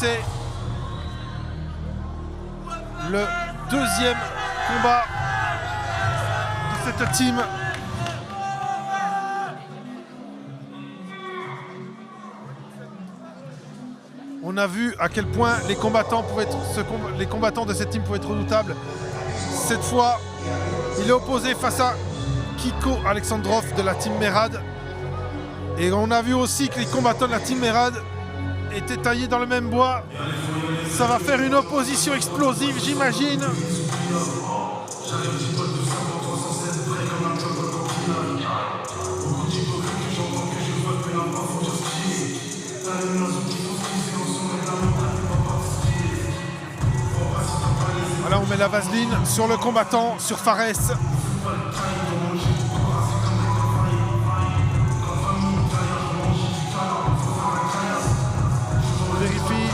c'est le deuxième combat de cette team. On a vu à quel point les combattants de cette team pouvaient être redoutables. Cette fois, il est opposé face à Kiko Alexandrov de la team Merad. Et on a vu aussi que les combattants de la team Merad étaient taillés dans le même bois. Ça va faire une opposition explosive, j'imagine. Voilà, on met la vaseline sur le combattant, sur Fares. On vérifie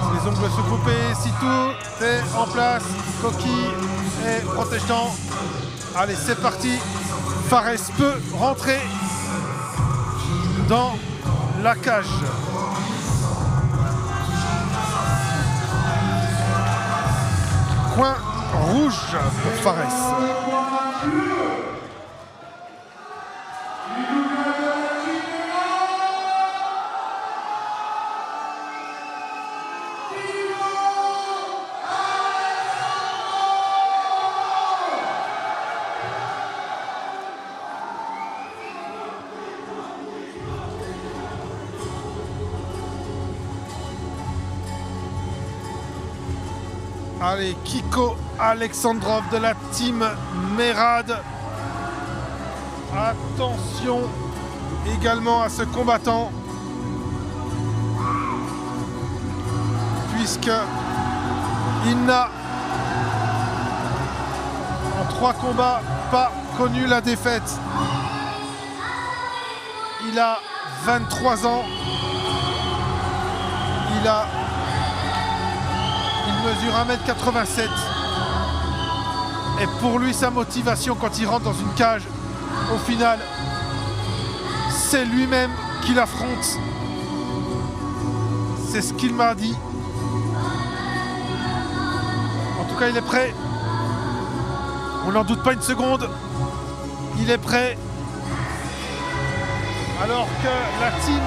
si les ongles se couper, si tout est en place, coquille et protège-dents. Allez, c'est parti. Fares peut rentrer dans la cage. Coin rouge pour Fares. Allez, Kiko Alexandrov de la team Merad. Attention également à ce combattant, puisque il n'a en 3 combats pas connu la défaite. Il a 23 ans. Il mesure 1m87. Et pour lui, sa motivation quand il rentre dans une cage, au final, c'est lui-même qui l'affronte. C'est ce qu'il m'a dit. En tout cas, il est prêt. On n'en doute pas une seconde. Il est prêt. Alors que la team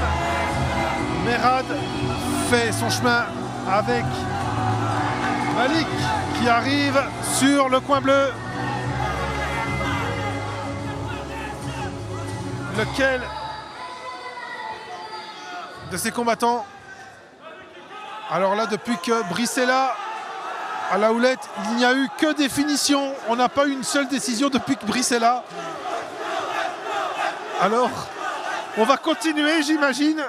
Merad fait son chemin avec Malik qui arrive sur le coin bleu. Lequel de ces combattants? Alors là, depuis que Brice est là, à la houlette, il n'y a eu que des finitions. On n'a pas eu une seule décision depuis que Brice est là. Alors, on va continuer, j'imagine,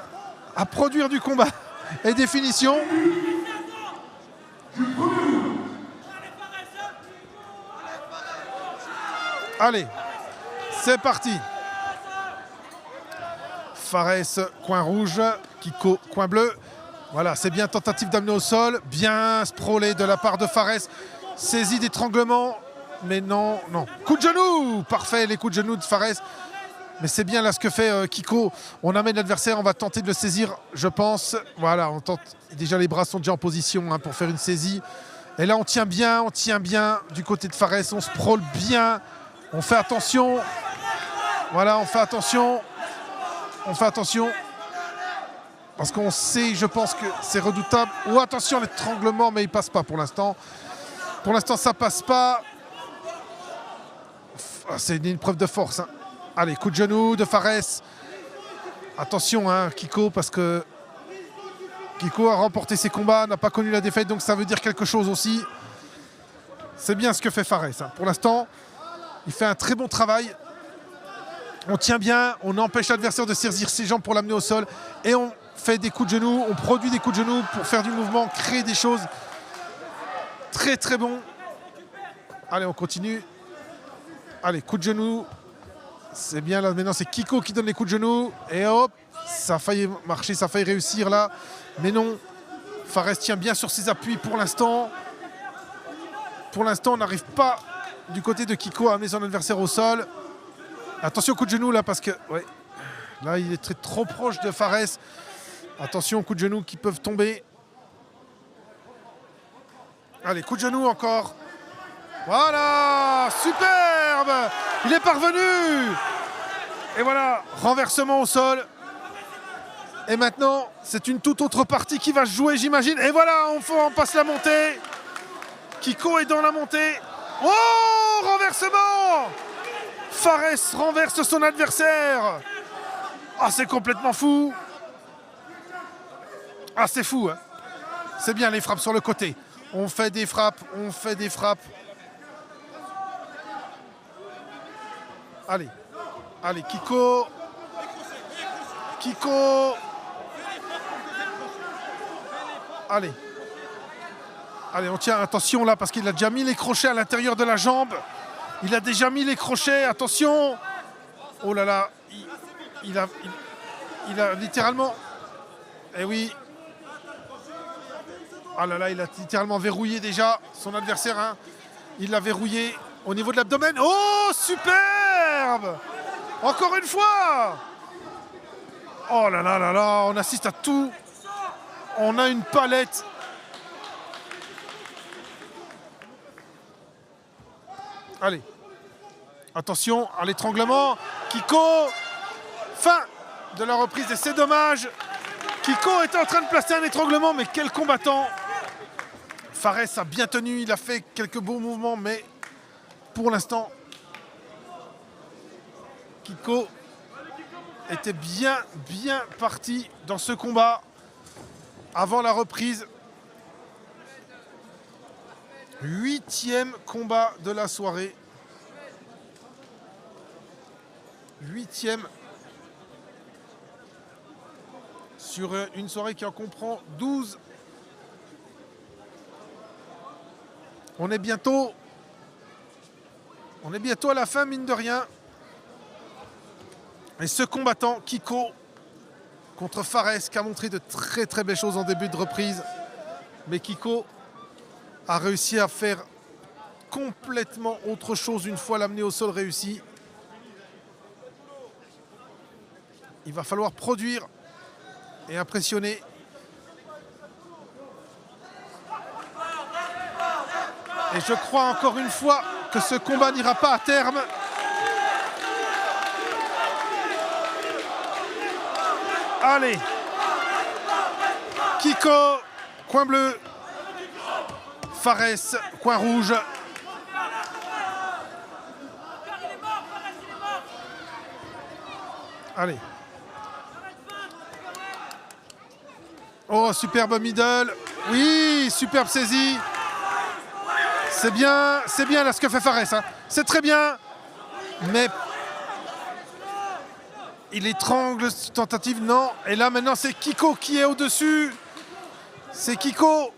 à produire du combat et des finitions. Allez, c'est parti. Fares, coin rouge, Kiko, coin bleu. Voilà, c'est bien, tentative d'amener au sol, bien sprawlé de la part de Fares. Saisie d'étranglement, mais non. Coup de genou, parfait, les coups de genou de Fares. Mais c'est bien là ce que fait Kiko. On amène l'adversaire, on va tenter de le saisir, je pense. Voilà, on tente. Déjà, les bras sont déjà en position pour faire une saisie. Et là, on tient bien du côté de Fares. On sprawl bien. On fait attention. Voilà, on fait attention. Parce qu'on sait, je pense que c'est redoutable. Oh, attention, l'étranglement, mais il passe pas pour l'instant. Pour l'instant, ça passe pas. C'est une preuve de force. Allez, coup de genou de Fares. Attention, Kiko, parce que Kiko a remporté ses combats, n'a pas connu la défaite, donc ça veut dire quelque chose aussi. C'est bien ce que fait Fares. Pour l'instant, il fait un très bon travail. On tient bien, on empêche l'adversaire de saisir ses jambes pour l'amener au sol. Et on fait des coups de genoux, on produit des coups de genoux pour faire du mouvement, créer des choses. Très très bon. Allez, on continue. Allez, coup de genou. C'est bien là, maintenant c'est Kiko qui donne les coups de genoux. Et hop, ça a failli marcher, ça a failli réussir là. Mais non, Fares tient bien sur ses appuis pour l'instant. Pour l'instant, on n'arrive pas du côté de Kiko à amener son adversaire au sol. Attention au coup de genou là parce que là il est trop proche de Fares. Attention aux coups de genoux qui peuvent tomber. Allez, coup de genou encore. Voilà, superbe. Il est parvenu. Et voilà, renversement au sol. Et maintenant, c'est une toute autre partie qui va se jouer, j'imagine. Et voilà, on passe la montée. Kiko est dans la montée. Oh, renversement. Fares renverse son adversaire. Ah, c'est complètement fou. Ah, c'est fou, hein. C'est bien les frappes sur le côté. On fait des frappes, on fait des frappes. Allez, allez, Kiko. Kiko. Allez. Allez, on tient, attention là, parce qu'il a déjà mis les crochets à l'intérieur de la jambe. Il a déjà mis les crochets, attention. Oh là là, il a littéralement... Eh oui. Ah là là, il a littéralement verrouillé déjà son adversaire. Hein. Il l'a verrouillé au niveau de l'abdomen. Oh, superbe. Encore une fois. Oh là là là là, on assiste à tout. On a une palette. Allez. Attention à l'étranglement. Kiko. Fin de la reprise et c'est dommage. Kiko était en train de placer un étranglement, mais quel combattant. Fares a bien tenu, il a fait quelques beaux mouvements, mais pour l'instant, Kiko était bien parti dans ce combat avant la reprise. 8e combat de la soirée. 8e sur une soirée qui en comprend 12. On est bientôt à la fin, mine de rien. Et ce combattant, Kiko, contre Fares, qui a montré de très belles choses en début de reprise. Mais Kiko a réussi à faire complètement autre chose une fois l'amener au sol réussi. Il va falloir produire et impressionner. Et je crois encore une fois que ce combat n'ira pas à terme. Allez. Kiko, coin bleu. Fares, coin rouge. Allez. Oh, superbe middle. Oui, superbe saisie. C'est bien là ce que fait Fares. Hein. C'est très bien. Mais il étrangle, tentative, non. Et là maintenant c'est Kiko qui est au-dessus. C'est Kiko.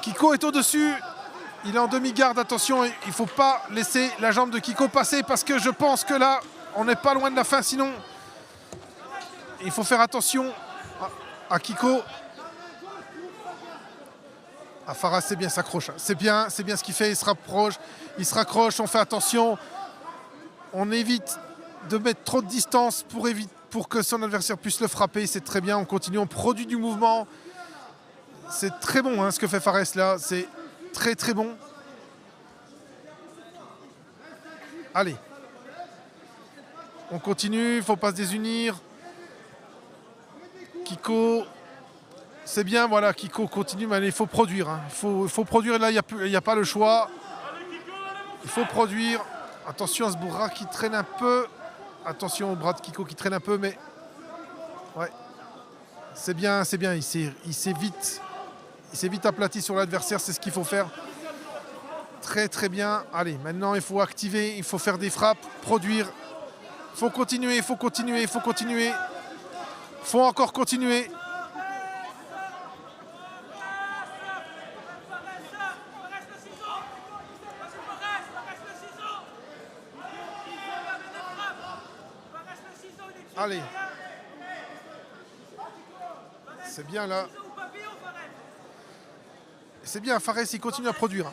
Kiko est au-dessus. Il est en demi-garde, attention. Il ne faut pas laisser la jambe de Kiko passer parce que je pense que là, on n'est pas loin de la fin. Sinon, il faut faire attention à Kiko. Ah, Faras, c'est bien, s'accroche. C'est bien ce qu'il fait. Il se rapproche, il se raccroche. On fait attention. On évite de mettre trop de distance pour que son adversaire puisse le frapper. C'est très bien. On continue, on produit du mouvement. C'est très bon hein, ce que fait Fares là. C'est très bon. Allez. On continue. Il ne faut pas se désunir. Kiko. C'est bien, voilà, Kiko continue, mais il faut produire. Hein. Il faut produire, là, il n'y a pas le choix. Il faut produire. Attention à ce bras qui traîne un peu. Attention au bras de Kiko qui traîne un peu, mais... Ouais. C'est bien. Il s'est vite aplati sur l'adversaire, c'est ce qu'il faut faire. Très bien. Allez, maintenant, il faut activer, il faut faire des frappes, produire. Il faut continuer. Il faut encore continuer. Allez. C'est bien là. C'est bien, Fares il continue à produire.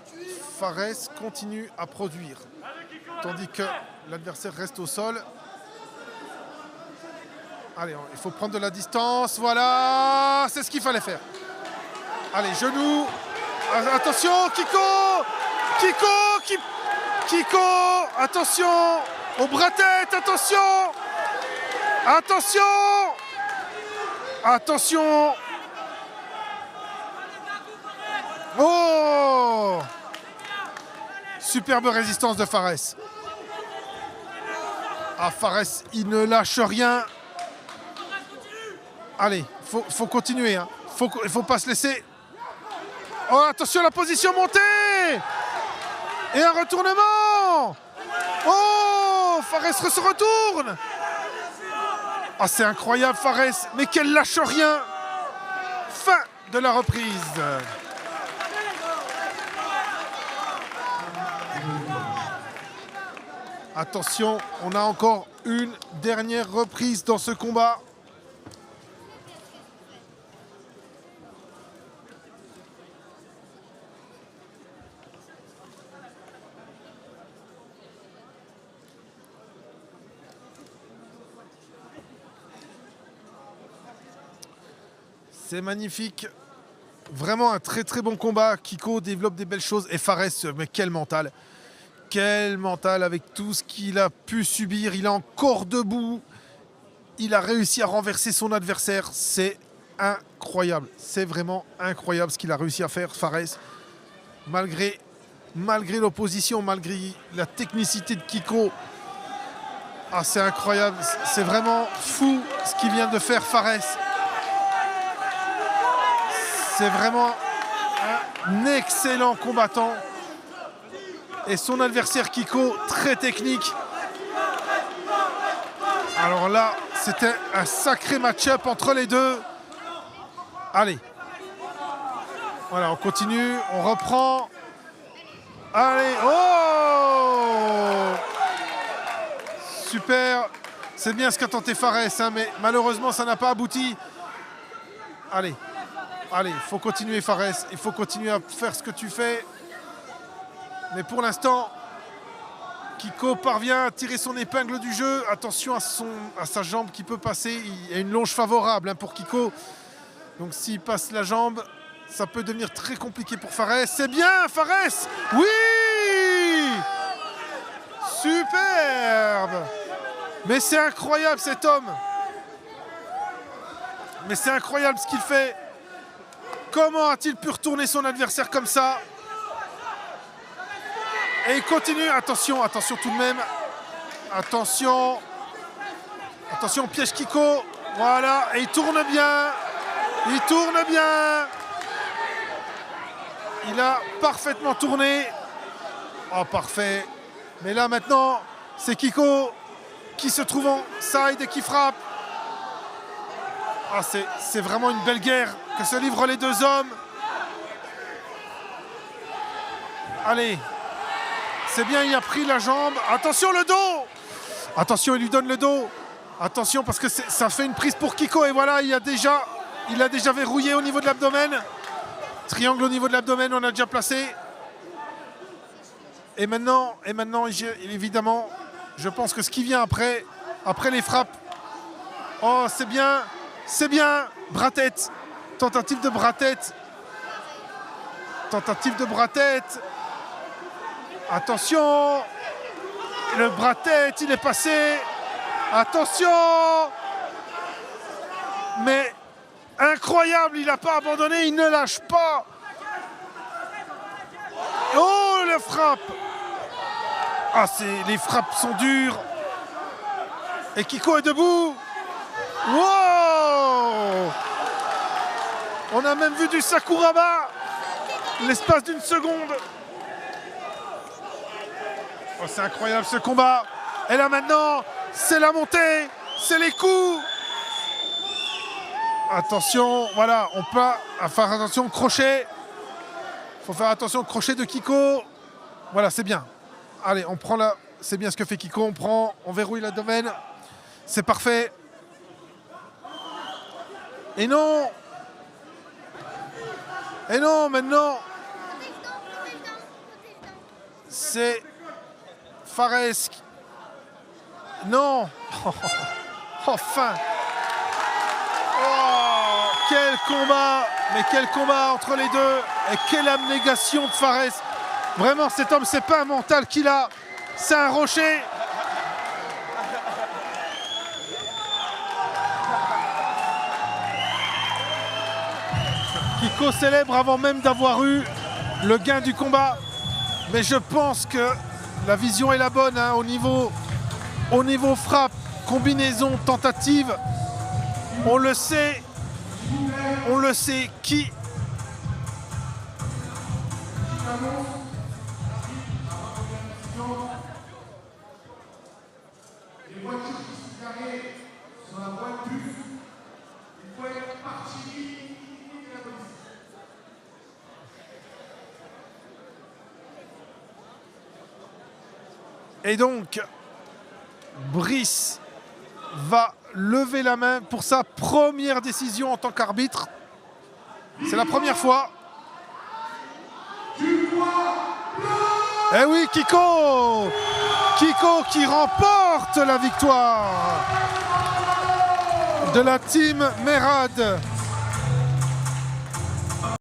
Fares continue à produire. Tandis que l'adversaire reste au sol. Allez, il faut prendre de la distance. Voilà, c'est ce qu'il fallait faire. Allez, genou. Attention, Kiko. Kiko, attention. Au bras-tête, attention. Attention. Oh! Superbe résistance de Fares. Ah, Fares, il ne lâche rien. Allez, faut continuer. Hein. Il faut pas se laisser. Oh, attention, la position montée. Et un retournement. Oh, Fares se retourne. Ah, c'est incroyable, Fares. Mais qu'elle lâche rien. Fin de la reprise. Attention, on a encore une dernière reprise dans ce combat. C'est magnifique. Vraiment un très très bon combat. Kiko développe des belles choses. Et Fares, mais quel mental. Quel mental avec tout ce qu'il a pu subir. Il est encore debout. Il a réussi à renverser son adversaire. C'est incroyable. C'est vraiment incroyable ce qu'il a réussi à faire, Fares. Malgré l'opposition, malgré la technicité de Kiko. Ah, c'est incroyable. C'est vraiment fou ce qu'il vient de faire, Fares. C'est vraiment un excellent combattant. Et son adversaire Kiko, très technique. Alors là, c'était un sacré match-up entre les deux. Allez. Voilà, on continue, on reprend. Allez, oh! Super. C'est bien ce qu'a tenté Fares, hein, mais malheureusement, ça n'a pas abouti. Allez. Allez, il faut continuer, Fares. Il faut continuer à faire ce que tu fais. Mais pour l'instant, Kiko parvient à tirer son épingle du jeu. Attention à sa jambe qui peut passer. Il y a une longe favorable pour Kiko. Donc s'il passe la jambe, ça peut devenir très compliqué pour Fares. C'est bien, Fares! Oui! Superbe! Mais c'est incroyable cet homme. Mais c'est incroyable ce qu'il fait. Comment a-t-il pu retourner son adversaire comme ça? Et il continue. Attention tout de même. Attention, piège Kiko. Voilà, et il tourne bien. Il a parfaitement tourné. Oh, parfait. Mais là, maintenant, c'est Kiko qui se trouve en side et qui frappe. Ah, c'est vraiment une belle guerre que se livrent les deux hommes. Allez. C'est bien, il a pris la jambe. Attention, le dos. Attention, il lui donne le dos. Attention, parce que ça fait une prise pour Kiko. Et voilà, il a déjà verrouillé au niveau de l'abdomen. Triangle au niveau de l'abdomen, on a déjà placé. Et maintenant, évidemment, je pense que ce qui vient après les frappes. Oh, c'est bien. Bras-tête. Tentative de bras-tête. Attention. Le bras-tête, il est passé. Attention. Mais incroyable, il n'a pas abandonné, il ne lâche pas. Oh, le frappe. Ah, les frappes sont dures. Et Kiko est debout. Wow! On a même vu du Sakuraba l'espace d'une seconde. Oh, c'est incroyable ce combat. Et là maintenant, c'est la montée, c'est les coups. Attention, voilà, on peut faire attention au crochet. Il faut faire attention au crochet de Kiko. Voilà, c'est bien. Allez, on prend là. C'est bien ce que fait Kiko. On verrouille l'abdomen. C'est parfait. Et non, maintenant, c'est Fares. Non. Enfin. Oh, quel combat entre les deux. Et quelle abnégation de Fares. Vraiment, cet homme, c'est pas un mental qu'il a, c'est un rocher. Kiko célèbre avant même d'avoir eu le gain du combat. Mais je pense que la vision est la bonne hein, au niveau frappe, combinaison, tentative. On le sait qui. Et donc, Brice va lever la main pour sa première décision en tant qu'arbitre. C'est la première fois. Eh oui, Kiko qui remporte la victoire de la team Merad.